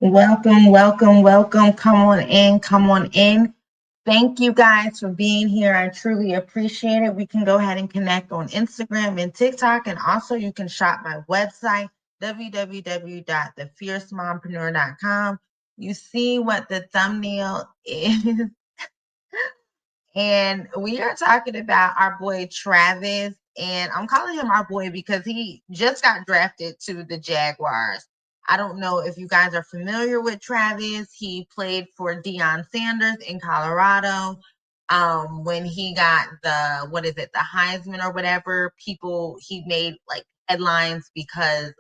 Welcome, welcome, welcome. Come on in, come on in. Thank you guys for being here. I truly appreciate it. We can go ahead and connect on Instagram and TikTok, and also you can shop my website, www.thefiercemompreneur.com. You see what the thumbnail is, and we are talking about our boy Travis. And I'm calling him our boy because he just got drafted to the Jaguars. I don't know if you guys are familiar with Travis. He played for Deion Sanders in Colorado. When he got the Heisman or whatever, he made like headlines because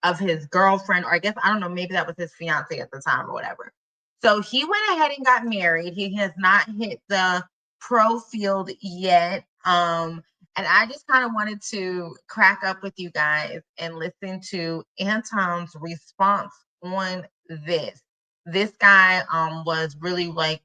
of his girlfriend, or I guess I don't know, maybe that was his fiance at the time or whatever. So he went ahead and got married. He has not hit the pro field yet. And I just kind of wanted to crack up with you guys and listen to Anton's response on this. This guy was really like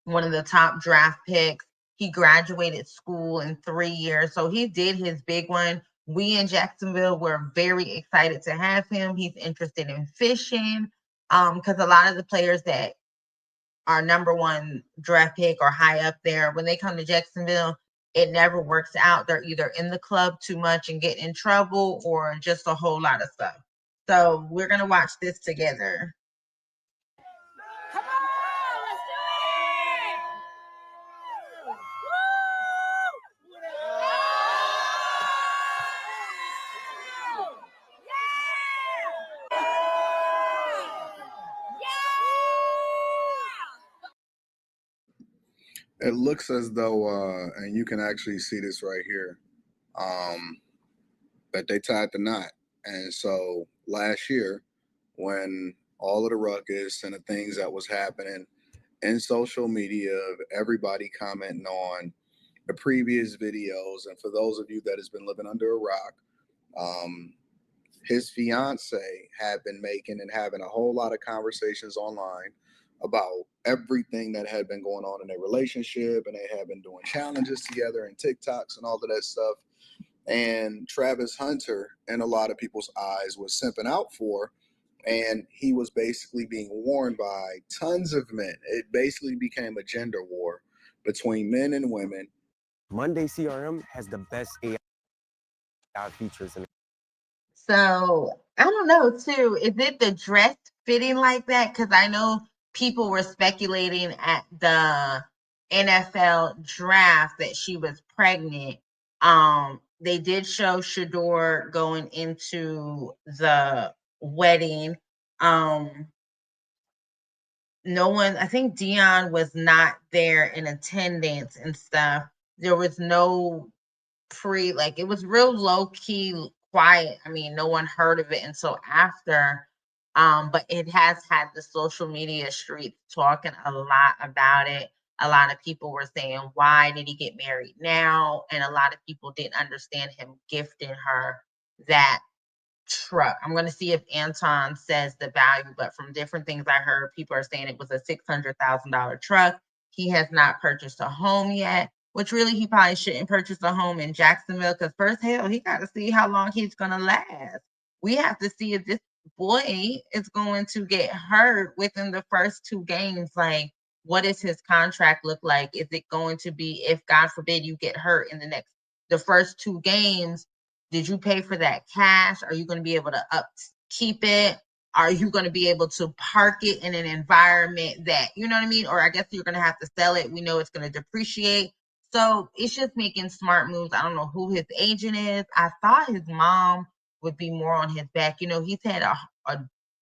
one of the top draft picks. He graduated school in 3 years. So he did his big one. We in Jacksonville were very excited to have him. He's interested in fishing because a lot of the players that are number one draft pick or high up there, when they come to Jacksonville, it never works out. They're either in the club too much and get in trouble or just a whole lot of stuff. So we're going to watch this together. Come on, let's do it! It looks as though, and you can actually see this right here, that they tied the knot. And so last year, when all of the ruckus and the things that was happening in social media, everybody commenting on the previous videos, and for those of you that has been living under a rock, his fiance had been making and having a whole lot of conversations online about everything that had been going on in their relationship, and they had been doing challenges together and TikToks and all of that stuff. And TravisHunter, in a lot of people's eyes, was simping out for, and he was basically being warned by tons of men. It basically became a gender war between men and women. Monday CRM has the best AI features in it. So I don't know too. Is it the dress fitting like that? Because I know people were speculating at the NFL draft that she was pregnant. They did show Shador going into the wedding. No one, I think Dion was not there in attendance and stuff. There was no like it was real low key quiet. I mean, no one heard of it until after. But it has had the social media streets talking a lot about it. A lot of people were saying, why did he get married now? And a lot of people didn't understand him gifting her that truck. I'm going to see if Anton says the value, but from different things I heard, people are saying it was a $600,000 truck. He has not purchased a home yet, which really he probably shouldn't purchase a home in Jacksonville because first, hell, he got to see how long he's going to last. We have to see if this boy is going to get hurt within the first two games. Like, what does his contract look like? Is it going to be, if God forbid you get hurt in the first two games, did you pay for that cash? Are you going to be able to upkeep it? Are you going to be able to park it in an environment that, you know what I mean? Or I guess you're going to have to sell it. We know it's going to depreciate. So it's just making smart moves. I don't know who his agent is. I thought his mom would be more on his back. You know, he's had a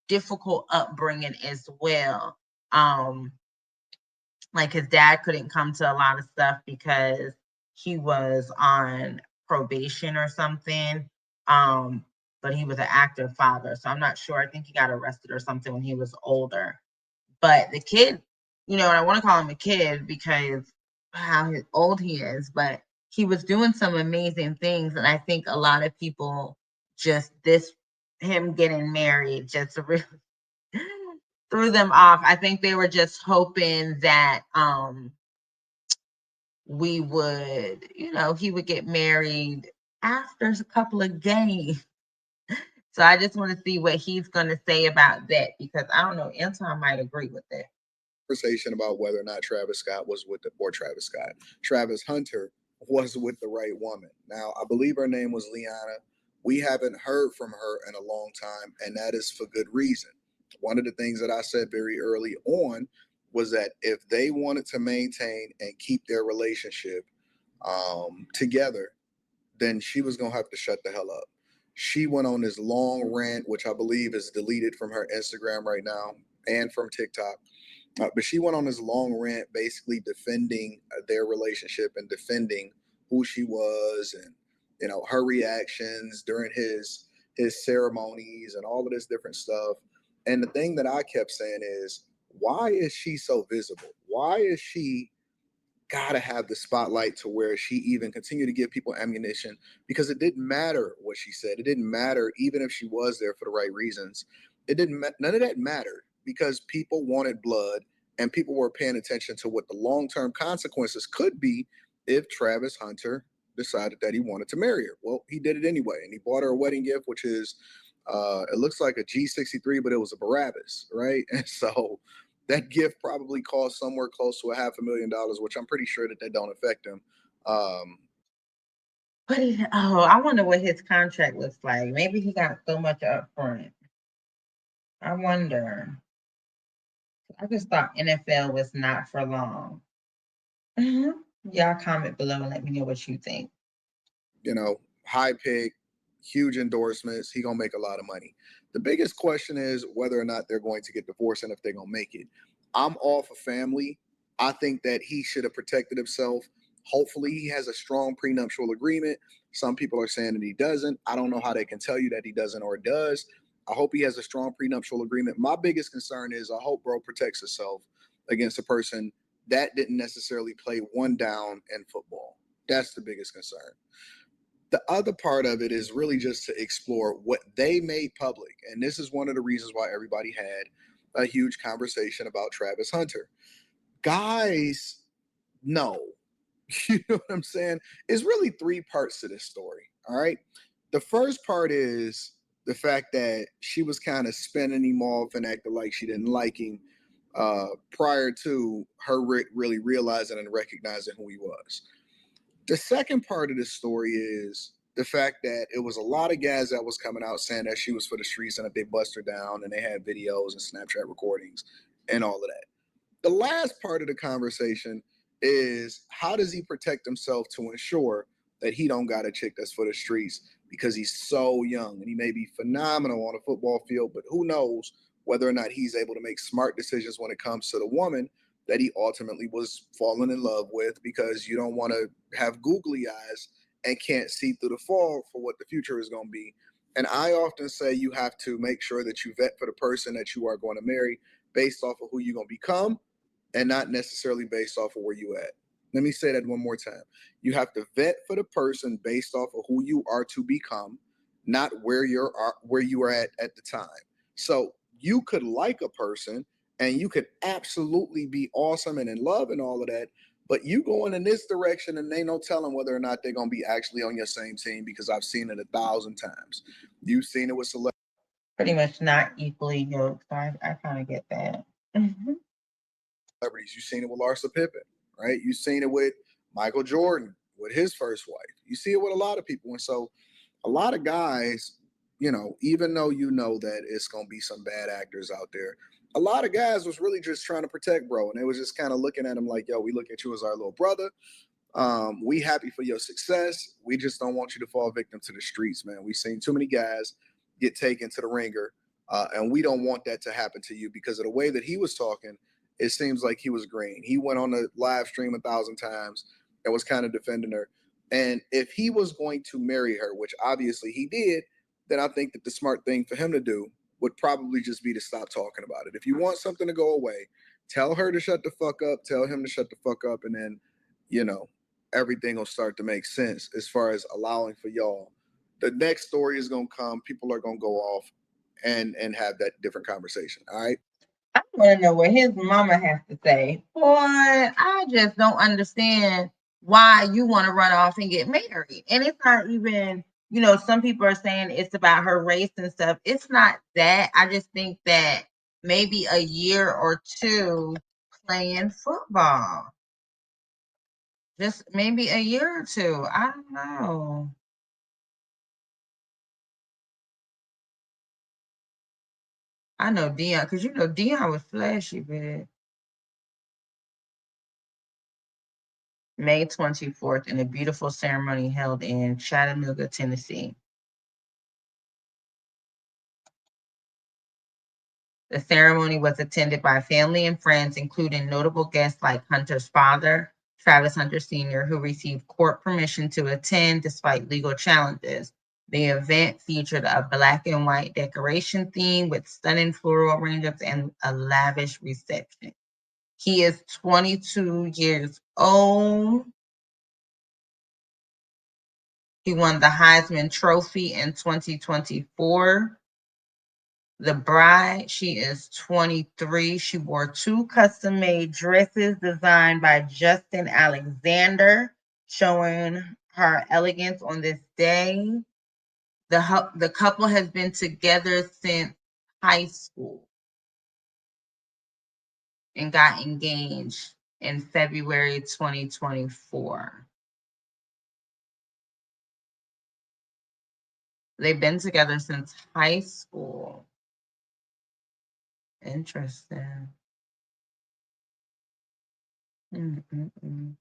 difficult upbringing as well. Like his dad couldn't come to a lot of stuff because he was on probation or something. But he was an active father. So I'm not sure. I think he got arrested or something when he was older. But the kid, you know, and I want to call him a kid because how old he is, but he was doing some amazing things. And I think a lot of people him getting married just really threw them off. I think they were just hoping that we would, he would get married after a couple of games. So I just want to see what he's going to say about that, because I don't know, Anton might agree with that. Conversation about whether or not Travis Scott was with the, or Travis Scott, Travis Hunter was with the right woman. Now, I believe her name was Liana. We haven't heard from her in a long time, and that is for good reason. One of the things that I said very early on was that if they wanted to maintain and keep their relationship together, then she was gonna have to shut the hell up. She went on this long rant, which I believe is deleted from her Instagram right now and from TikTok. But she went on this long rant, basically defending their relationship and defending who she was, and her reactions during his ceremonies and all of this different stuff. And the thing that I kept saying is, why is she so visible? Why is she gotta have the spotlight to where she even continued to give people ammunition? Because it didn't matter what she said. It didn't matter even if she was there for the right reasons. It didn't. None of that mattered because people wanted blood and people were paying attention to what the long term consequences could be if Travis Hunter decided that he wanted to marry her. Well, he did it anyway, and he bought her a wedding gift, which is it looks like a G63, but it was a Barabbas, right? And so that gift probably cost somewhere close to $500,000, which I'm pretty sure that don't affect him. But I wonder what his contract looks like. Maybe he got so much up front. I wonder. I just thought NFL was not for long. Y'all comment below and let me know what you think. High pick, huge endorsements. He gonna make a lot of money. The biggest question is whether or not they're going to get divorced and if they're gonna make it. I'm all for family. I think that he should have protected himself. Hopefully, he has a strong prenuptial agreement. Some people are saying that he doesn't. I don't know how they can tell you that he doesn't or does. I hope he has a strong prenuptial agreement. My biggest concern is I hope bro protects himself against a person that didn't necessarily play one down in football. That's the biggest concern. The other part of it is really just to explore what they made public. And this is one of the reasons why everybody had a huge conversation about Travis Hunter. Guys, no. You know what I'm saying? It's really three parts to this story. All right. The first part is the fact that she was kind of spinning him off and acting like she didn't like him prior to her really realizing and recognizing who he was. The second part of this story is the fact that it was a lot of guys that was coming out saying that she was for the streets and that they bust her down and they had videos and Snapchat recordings and all of that. The last part of the conversation is how does he protect himself to ensure that he don't got a chick that's for the streets, because he's so young and he may be phenomenal on a football field, but who knows whether or not he's able to make smart decisions when it comes to the woman that he ultimately was falling in love with, because you don't want to have googly eyes and can't see through the fog for what the future is going to be. And I often say you have to make sure that you vet for the person that you are going to marry based off of who you're going to become and not necessarily based off of where you at. Let me say that one more time. You have to vet for the person based off of who you are to become, not where you are at the time. So you could like a person and you could absolutely be awesome and in love and all of that, but you going in this direction and they no telling whether or not they're going to be actually on your same team, because I've seen it 1,000 times. You've seen it with celebrities. Pretty much not equally yoked. So I kind of get that. Celebrities. You've seen it with Larsa Pippen, right? You've seen it with Michael Jordan, with his first wife. You see it with a lot of people. And so a lot of guys, even though that it's going to be some bad actors out there, a lot of guys was really just trying to protect bro. And they was just kind of looking at him like, yo, we look at you as our little brother. We happy for your success. We just don't want you to fall victim to the streets, man. We've seen too many guys get taken to the ringer. And we don't want that to happen to you, because of the way that he was talking. It seems like he was green. He went on the live stream 1,000 times and was kind of defending her. And if he was going to marry her, which obviously he did, then I think that the smart thing for him to do would probably just be to stop talking about it. If you want something to go away, tell her to shut the fuck up, tell him to shut the fuck up, and then, everything will start to make sense as far as allowing for y'all. The next story is going to come. People are going to go off and have that different conversation. All right. I want to know what his mama has to say. Boy, I just don't understand why you want to run off and get married. And it's not even some people are saying it's about her race and stuff. It's not that. I just think that maybe a year or two playing football. Just maybe a year or two. I don't know. I know Dion, because Dion was flashy, but May 24th in a beautiful ceremony held in Chattanooga, Tennessee. The ceremony was attended by family and friends, including notable guests like Hunter's father, Travis Hunter Sr., who received court permission to attend despite legal challenges. The event featured a black and white decoration theme with stunning floral arrangements and a lavish reception. He is 22 years old. He won the Heisman Trophy in 2024. The bride, she is 23. She wore 2 custom-made dresses designed by Justin Alexander, showing her elegance on this day. The couple has been together since high school and got engaged in February 2024. They've been together since high school. Interesting. Mm-mm-mm.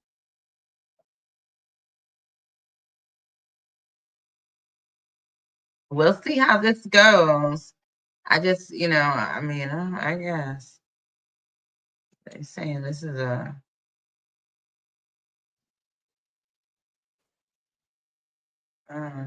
We'll see how this goes. I just, I guess they're saying this is a. Uh,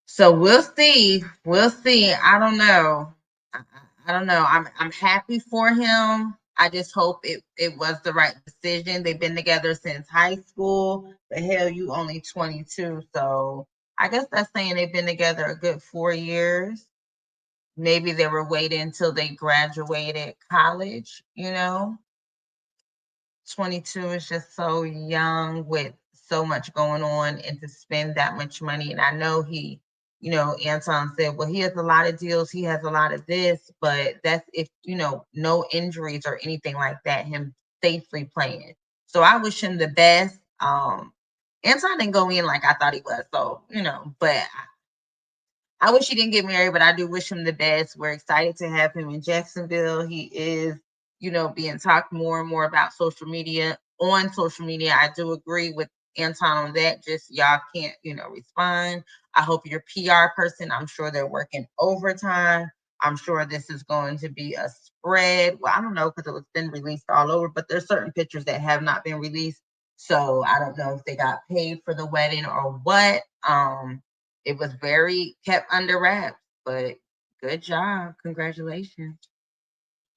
so we'll see. We'll see. I don't know. I don't know. I'm happy for him. I just hope it was the right decision. They've been together since high school. The hell, you only 22, so I guess that's saying they've been together a good 4 years. Maybe they were waiting until they graduated college. 22 is just so young with so much going on, and to spend that much money. And I know Anton said, well, he has a lot of deals, he has a lot of this, but that's if, no injuries or anything like that, him safely playing. So I wish him the best. Anton didn't go in like I thought he was. So, but I wish he didn't get married, but I do wish him the best. We're excited to have him in Jacksonville. He is, being talked more and more about social media. On social media, I do agree with Anton on that. Just y'all can't, respond. I hope your PR person, I'm sure they're working overtime. I'm sure this is going to be a spread. Well, I don't know because it's been released all over, but there's certain pictures that have not been released. So I don't know if they got paid for the wedding or what. It was very kept under wraps, but good job. Congratulations.